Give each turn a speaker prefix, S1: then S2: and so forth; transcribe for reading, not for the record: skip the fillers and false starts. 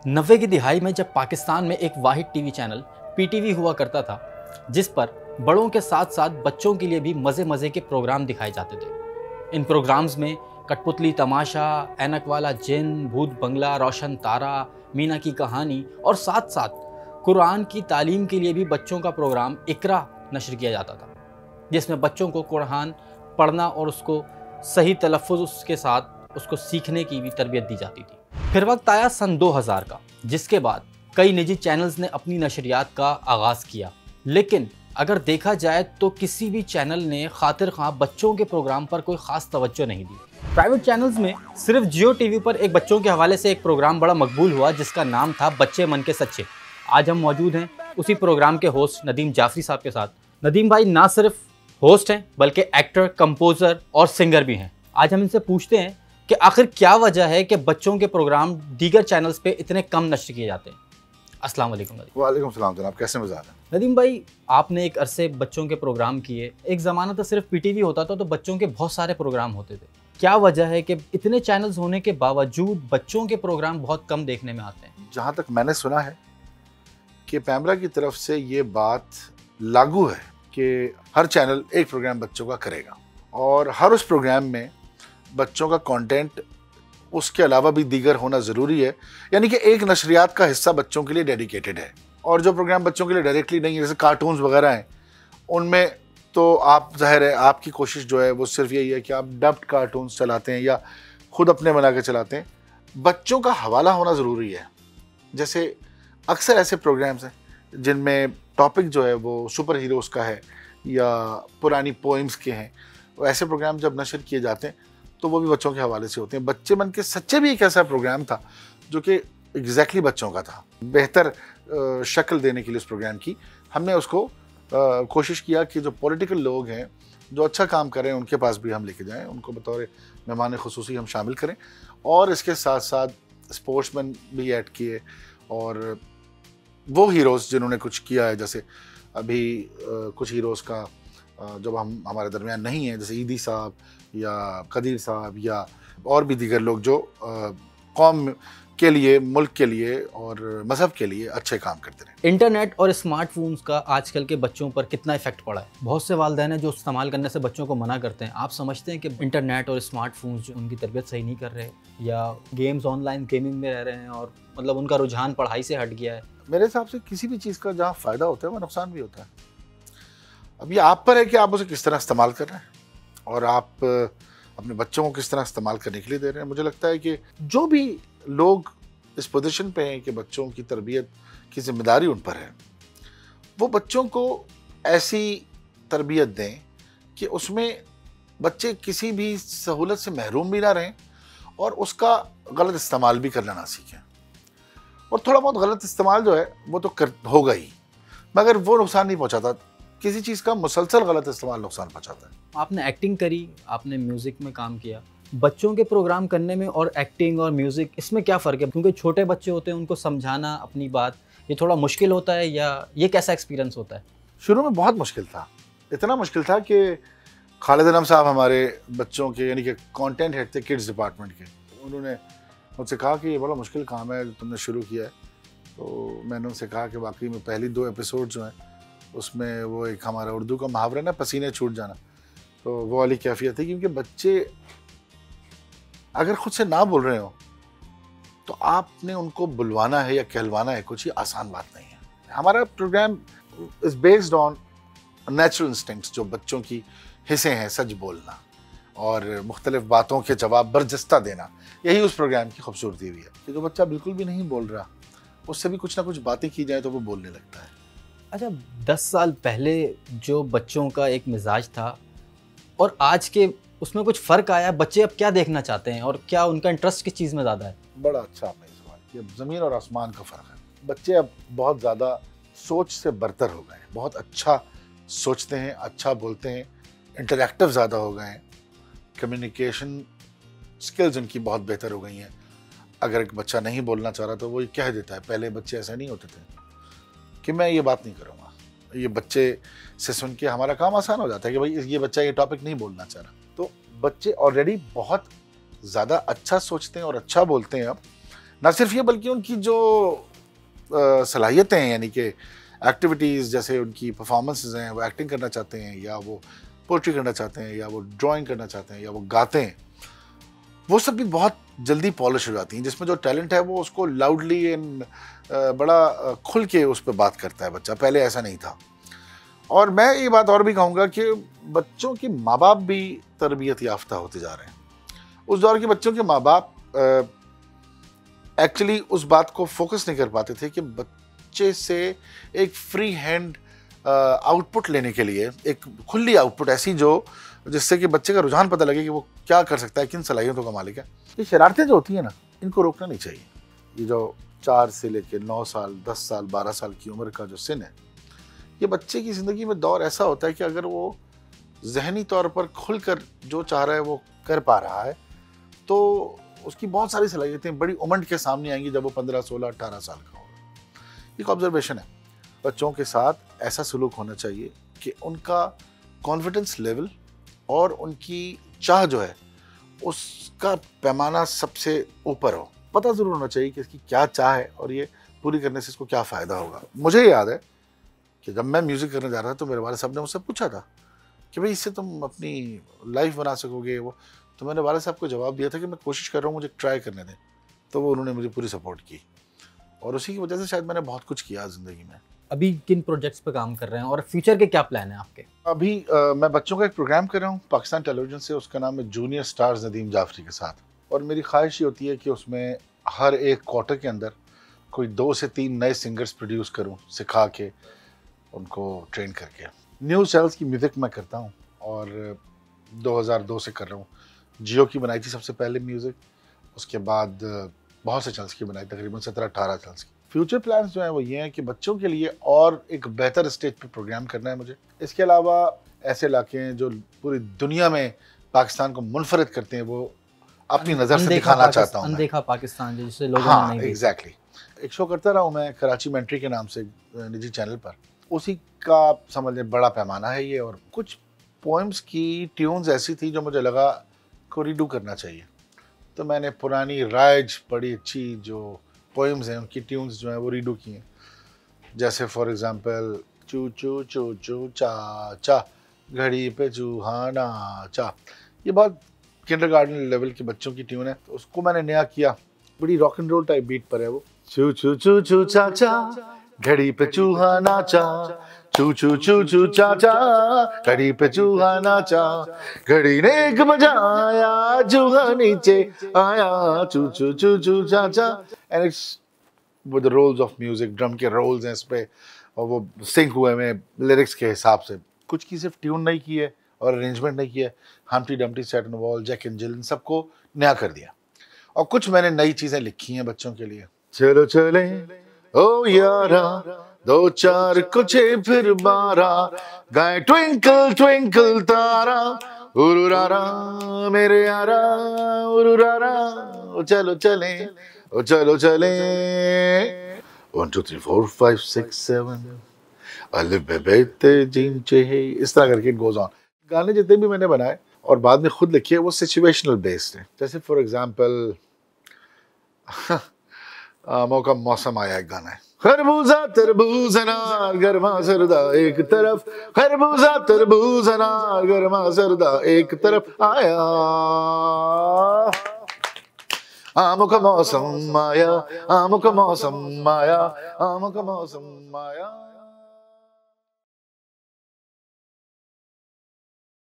S1: 90 की दिहाई में जब पाकिस्तान में एक वाहिद टीवी चैनल पीटीवी हुआ करता था, जिस पर बड़ों के साथ साथ बच्चों के लिए भी मज़े मज़े के प्रोग्राम दिखाए जाते थे। इन प्रोग्राम्स में कठपुतली तमाशा, ऐनक वाला जिन, भूत बंगला, रोशन तारा, मीना की कहानी और साथ साथ कुरान की तालीम के लिए भी बच्चों का प्रोग्राम इकरा नशर किया जाता था, जिसमें बच्चों को कुरान पढ़ना और उसको सही तलफ़्फ़ुज़ के साथ उसको सीखने की भी तरबियत दी जाती थी। फिर वक्त आया सन 2000 का, जिसके बाद कई निजी चैनल्स ने अपनी नशरियात का आगाज़ किया। लेकिन अगर देखा जाए तो किसी भी चैनल ने खातिर ख़्वाह बच्चों के प्रोग्राम पर कोई ख़ास तवज्जो नहीं दी। प्राइवेट चैनल्स में सिर्फ जियो टीवी पर एक बच्चों के हवाले से एक प्रोग्राम बड़ा मकबूल हुआ, जिसका नाम था बच्चे मन के सच्चे। आज हम मौजूद हैं उसी प्रोग्राम के होस्ट नदीम जाफरी साहब के साथ। नदीम भाई ना सिर्फ होस्ट हैं बल्कि एक्टर, कंपोज़र और सिंगर भी हैं। आज हम इनसे पूछते हैं कि आखिर क्या वजह है कि बच्चों के प्रोग्राम दीगर चैनल्स पे इतने कम नश्र किए जाते हैं। अस्सलाम वालेकुम नदीम।
S2: वालेकुम सलाम जनाब, कैसे मिजाज हैं?
S1: नदीम भाई, आपने एक अरसे बच्चों के प्रोग्राम किए। एक ज़माना तो सिर्फ पीटीवी होता था तो बच्चों के बहुत सारे प्रोग्राम होते थे। क्या वजह है कि इतने चैनल्स होने के बावजूद बच्चों के प्रोग्राम बहुत कम देखने में आते हैं?
S2: जहाँ तक मैंने सुना है कि पैमरा की तरफ से ये बात लागू है कि हर चैनल एक प्रोग्राम बच्चों का करेगा और हर उस प्रोग्राम में बच्चों का कंटेंट उसके अलावा भी दीगर होना ज़रूरी है, यानी कि एक नशरियात का हिस्सा बच्चों के लिए डेडिकेटेड है। और जो प्रोग्राम बच्चों के लिए डायरेक्टली नहीं है, जैसे कार्टून्स वगैरह हैं, उनमें तो आप ज़ाहिर है आपकी कोशिश जो है वो सिर्फ यही है कि आप डब्ड कार्टून्स चलाते हैं या खुद अपने बना के चलाते हैं। बच्चों का हवाला होना ज़रूरी है। जैसे अक्सर ऐसे प्रोग्राम्स हैं जिनमें टॉपिक जो है वो सुपर हीरोज़ का है या पुरानी पोइम्स के हैं। ऐसे प्रोग्राम जब नशर किए जाते हैं तो वो भी बच्चों के हवाले से होते हैं। बच्चे मन के सच्चे भी एक ऐसा प्रोग्राम था जो कि एग्जैक्टली बच्चों का था। बेहतर शक्ल देने के लिए उस प्रोग्राम की हमने उसको कोशिश किया कि जो पॉलिटिकल लोग हैं जो अच्छा काम कर रहे हैं उनके पास भी हम लेके जाएं, उनको बतौर मेहमान खुसूसी हम शामिल करें और इसके साथ साथ स्पोर्ट्समैन भी ऐड किए और वो हीरोज़ जिन्होंने कुछ किया है। जैसे अभी कुछ हीरोज़ का जब हम हमारे दरमियान नहीं है, जैसे ईदी साहब या कदीर साहब या और भी दीगर लोग जो कौम के लिए, मुल्क के लिए और मज़हब के लिए अच्छे काम करते रहे।
S1: इंटरनेट और स्मार्टफोन्स का आजकल के बच्चों पर कितना इफेक्ट पड़ा है? बहुत से वालिदैन हैं जो इस्तेमाल करने से बच्चों को मना करते हैं। आप समझते हैं कि इंटरनेट और स्मार्टफोन्स जो उनकी तरबियत सही नहीं कर रहे या गेम्स, ऑनलाइन गेमिंग में रह रहे हैं और मतलब उनका रुझान पढ़ाई से हट गया है?
S2: मेरे हिसाब से किसी भी चीज़ का जहाँ फ़ायदा होता है वहाँ नुकसान भी होता है। अब ये आप पर है कि आप उसे किस तरह इस्तेमाल कर रहे हैं और आप अपने बच्चों को किस तरह इस्तेमाल करने के लिए दे रहे हैं। मुझे लगता है कि जो भी लोग इस पोजीशन पे हैं कि बच्चों की तरबियत की जिम्मेदारी उन पर है, वो बच्चों को ऐसी तरबियत दें कि उसमें बच्चे किसी भी सहूलत से महरूम भी ना रहें और उसका गलत इस्तेमाल भी करना ना सीखें। और थोड़ा बहुत गलत इस्तेमाल जो है वो तो होगा ही, मगर वो नुकसान नहीं पहुँचाता। किसी चीज़ का मुसलसल गलत इस्तेमाल नुकसान पहुँचाता है।
S1: आपने एक्टिंग करी, आपने म्यूज़िक में काम किया। बच्चों के प्रोग्राम करने में और एक्टिंग और म्यूज़िक, इसमें क्या फ़र्क है? क्योंकि छोटे बच्चे होते हैं, उनको समझाना अपनी बात ये थोड़ा मुश्किल होता है, या ये कैसा एक्सपीरियंस होता है?
S2: शुरू में बहुत मुश्किल था। इतना मुश्किल था कि खालिद अनम साहब हमारे बच्चों के यानी कि कंटेंट हेड थे किड्स डिपार्टमेंट के। उन्होंने मुझसे कहा कि ये बड़ा मुश्किल काम है जो तुमने शुरू किया है। तो मैंने उनसे कहा कि वाकई में पहली 2 एपिसोड जो हैं उसमें वो एक हमारा उर्दू का मुहावरा ना, पसीने छूट जाना, तो वो वाली कैफियत है। क्योंकि बच्चे अगर खुद से ना बोल रहे हो तो आपने उनको बुलवाना है या कहलवाना है कुछ, ही आसान बात नहीं है। हमारा programme is based on natural instincts, जो बच्चों की हिस्से हैं, सच बोलना और मुख्तलिफ बातों के जवाब बर्जस्ता देना, यही उस प्रोग्राम की खूबसूरती भी है कि जो बच्चा बिल्कुल भी नहीं बोल रहा उससे भी कुछ ना कुछ बातें की जाए तो वो बोलने लगता है।
S1: अच्छा, 10 साल पहले जो बच्चों का एक मिजाज था और आज के, उसमें कुछ फ़र्क आया? बच्चे अब क्या देखना चाहते हैं और क्या उनका इंटरेस्ट किस चीज़ में ज़्यादा है?
S2: बड़ा अच्छा आपने सवाल किया। ज़मीन और आसमान का फ़र्क है। बच्चे अब बहुत ज़्यादा सोच से बरतर हो गए हैं, बहुत अच्छा सोचते हैं, अच्छा बोलते हैं, इंटरैक्टिव ज़्यादा हो गए हैं, कम्युनिकेशन स्किल्स उनकी बहुत बेहतर हो गई हैं। अगर एक बच्चा नहीं बोलना चाह रहा तो वो कह देता है। पहले बच्चे ऐसे नहीं होते थे कि मैं ये बात नहीं करूँगा, ये बच्चे से सुन के हमारा काम आसान हो जाता है कि भाई ये बच्चा ये टॉपिक नहीं बोलना चाह रहा। तो बच्चे ऑलरेडी बहुत ज़्यादा अच्छा सोचते हैं और अच्छा बोलते हैं अब, ना सिर्फ ये बल्कि उनकी जो सलाहियतें हैं, यानी कि एक्टिविटीज़, जैसे उनकी परफॉर्मेंसेज हैं, वो एक्टिंग करना चाहते हैं या वो पोइट्री करना चाहते हैं या वो ड्राइंग करना चाहते हैं या वो गाते हैं, वो सब भी बहुत जल्दी पॉलिश हो जाती हैं। जिसमें जो टैलेंट है वो उसको लाउडली एंड बड़ा खुल के उस पर बात करता है बच्चा, पहले ऐसा नहीं था। और मैं ये बात और भी कहूँगा कि बच्चों के माँ बाप भी तरबियत याफ्ता होते जा रहे हैं। उस दौर के बच्चों के माँ बाप एक्चुअली उस बात को फोकस नहीं कर पाते थे कि बच्चे से एक फ्री हैंड आउटपुट लेने के लिए, एक खुली आउटपुट ऐसी जो जिससे कि बच्चे का रुझान पता लगे कि वो क्या कर सकता है, किन सलाहियतों का मालिक है। ये शरारतें जो होती हैं ना, इनको रोकना नहीं चाहिए। ये जो 4 से लेकर 9 साल, 10 साल, 12 साल की उम्र का जो सिन है, ये बच्चे की ज़िंदगी में दौर ऐसा होता है कि अगर वो ज़हनी तौर पर खुलकर जो चाह रहा है वो कर पा रहा है, तो उसकी बहुत सारी सलाहियतें बड़ी उमंड के सामने आएंगी जब वो 15, 16, 18 साल का होगा। एक ऑब्जर्वेशन है, बच्चों के साथ ऐसा सलूक होना चाहिए कि उनका कॉन्फिडेंस लेवल और उनकी चाह जो है उसका पैमाना सबसे ऊपर हो। पता ज़रूर होना चाहिए कि इसकी क्या चाह है और ये पूरी करने से इसको क्या फ़ायदा होगा। मुझे याद है कि जब मैं म्यूज़िक करने जा रहा था तो मेरे वाले साहब ने मुझसे पूछा था कि भाई इससे तुम अपनी लाइफ बना सकोगे वो, तो मैंने वाले साहब को जवाब दिया था कि मैं कोशिश कर रहा हूँ, मुझे ट्राई करने दें। तो वो उन्होंने मुझे पूरी सपोर्ट की और उसी की वजह से शायद मैंने बहुत कुछ किया ज़िंदगी में।
S1: अभी किन प्रोजेक्ट्स पे काम कर रहे हैं और फ्यूचर के क्या प्लान है आपके?
S2: अभी मैं बच्चों का एक प्रोग्राम कर रहा हूँ पाकिस्तान टेलीविजन से, उसका नाम है जूनियर स्टार्स नदीम जाफरी के साथ। और मेरी ख्वाहिश ये होती है कि उसमें हर एक क्वार्टर के अंदर कोई 2 से 3 नए सिंगर्स प्रोड्यूस करूँ, सिखा के उनको ट्रेन करके। न्यूज़ चैनल्स की म्यूज़िक मैं करता हूँ और 2002 से कर रहा हूँ। जियो की बनाई थी सबसे पहले म्यूज़िक, उसके बाद बहुत से चैनल्स की बनाई, तकरीबन 17-18 चैनल्स की। फ्यूचर प्लान्स जो हैं वो ये हैं कि बच्चों के लिए और एक बेहतर स्टेज पे प्रोग्राम करना है मुझे। इसके अलावा ऐसे इलाके हैं जो पूरी दुनिया में पाकिस्तान को मुनफरिद करते हैं, वो अपनी नज़र से दिखाना चाहता हूँ।
S1: अनदेखा पाकिस्तान जिसे लोगों
S2: हाँ,
S1: ने नहीं
S2: एग्जैक्टली। एक शो करता रहा हूँ मैं कराची मेंट्री के नाम से निजी चैनल पर, उसी का समझ लें बड़ा पैमाना है ये। और कुछ पोएम्स की ट्यून्स ऐसी थी जो मुझे लगा को रीडू करना चाहिए, तो मैंने पुरानी राइज बड़ी अच्छी जो पोएम्स हैं उनकी ट्यून्स जो हैं वो रीडू की हैं। जैसे फॉर एग्जांपल चू चू चू चू चा चा घड़ी पे चूहाना चा, ये बहुत किंडरगार्टन लेवल के बच्चों की ट्यून है, तो उसको मैंने नया किया, बड़ी rock and roll type beat पर है वो। चू चू चू चू चा चा घड़ी पे चूहा नाचा, चू चू चू चू चा चा घड़ी पे चूहा नाचा, घड़ी ने एक बजाया चूहा नीचे आया, चू चू चू चू चा चा। And it's with the rolls of music, drum के रोल्स हैं इस पे और वो सिंक हुए में लिरिक्स के हिसाब से। कुछ की सिर्फ ट्यून नहीं की है और अरेंजमेंट नहीं किया है, Humpty Dumpty sat on the wall, Jack and Jill, इन सबको नया कर दिया। और कुछ मैंने नई चीजें लिखी हैं बच्चों के लिए। चलो चले ओ यारा 2 4 कुछ फिर 12 गाए ट्विंकल ट्विंकल तारा, उरुरारा मेरे यारा उरुरारा, ओ चलो चले ओ चलो चले 1 2 3 4 5 6 7 अलिफ बे बेते जिन चेहे, इस तरह करके इट गोज ऑन। गाने जितने भी मैंने बनाए और बाद में खुद लिखे वो सिचुएशनल बेस्ड है। जैसे फॉर एग्जांपल मौका मौसम आया एक गाना है, खरबूजा तरबूज अनार गर्मा सरदा एक तरफ, खरबूजा तरबूज अनार गर्मा सरदा एक तरफ आया, आमों का मौसम आया, आमों का मौसम आया, आमों का मौसम आया।